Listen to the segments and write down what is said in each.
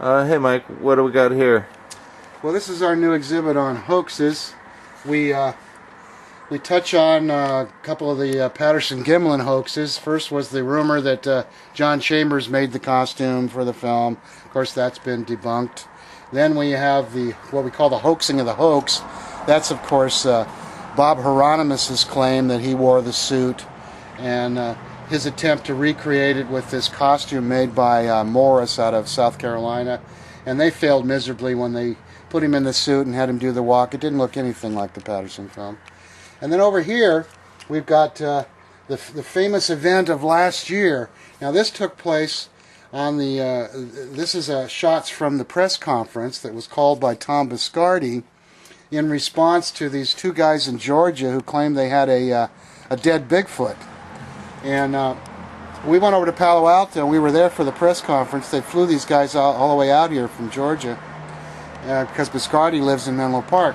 Hey Mike, what do we got here? Well, this is our new exhibit on hoaxes. We touch on a couple of the Patterson-Gimlin hoaxes. First was the rumor that John Chambers made the costume for the film. Of course, that's been debunked. Then we have what we call the hoaxing of the hoax. That's, of course, Bob Hieronymus's claim that he wore the suit, and his attempt to recreate it with this costume made by Morris out of South Carolina. And they failed miserably when they put him in the suit and had him do the walk. It didn't look anything like the Patterson film. And then over here, we've got the famous event of last year. Now, this took place on this is shots from the press conference that was called by Tom Biscardi in response to these two guys in Georgia who claimed they had a dead Bigfoot. And we went over to Palo Alto, and we were there for the press conference. They flew these guys all the way out here from Georgia because Biscardi lives in Menlo Park.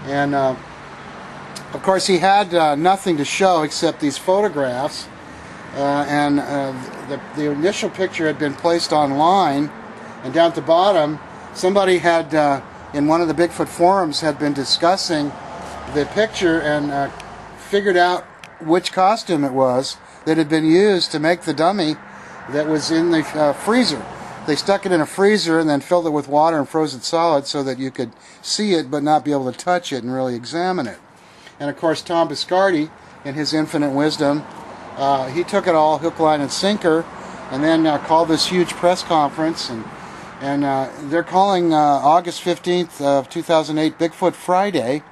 And of course, he had nothing to show except these photographs. The initial picture had been placed online, and down at the bottom, somebody had, in one of the Bigfoot forums, had been discussing the picture and figured out which costume it was that had been used to make the dummy that was in the freezer. They stuck it in a freezer and then filled it with water and froze it solid so that you could see it but not be able to touch it and really examine it. And of course, Tom Biscardi, in his infinite wisdom, he took it all hook, line, and sinker, and then called this huge press conference, and they're calling August 15th of 2008 Bigfoot Friday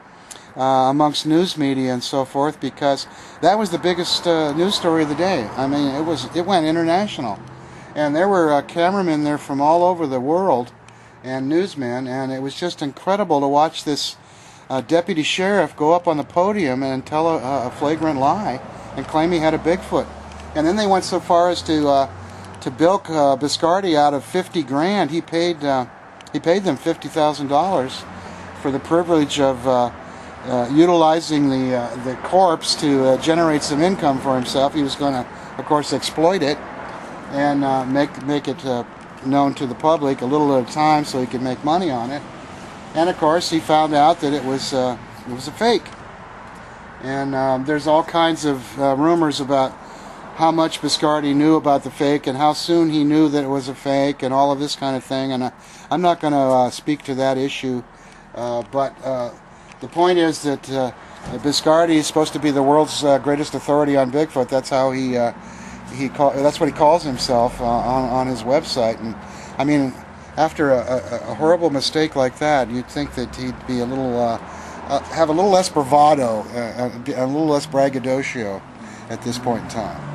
amongst news media and so forth, because that was the biggest news story of the day. I mean, it went international, and there were cameramen there from all over the world and newsmen, and it was just incredible to watch this deputy sheriff go up on the podium and tell a flagrant lie and claim he had a Bigfoot. And then they went so far as to bilk Biscardi out of $50,000. He paid them $50,000 for the privilege of utilizing the corpse to generate some income for himself. He was going to, of course, exploit it and make it known to the public a little at a time so he could make money on it. And of course, he found out that it was a fake. And there's all kinds of rumors about how much Biscardi knew about the fake and how soon he knew that it was a fake and all of this kind of thing. And I'm not going to speak to that issue, but the point is that Biscardi is supposed to be the world's greatest authority on Bigfoot. That's how that's what he calls himself on his website. And I mean, after a horrible mistake like that, you'd think that he'd be have a little less bravado, a little less braggadocio at this point in time.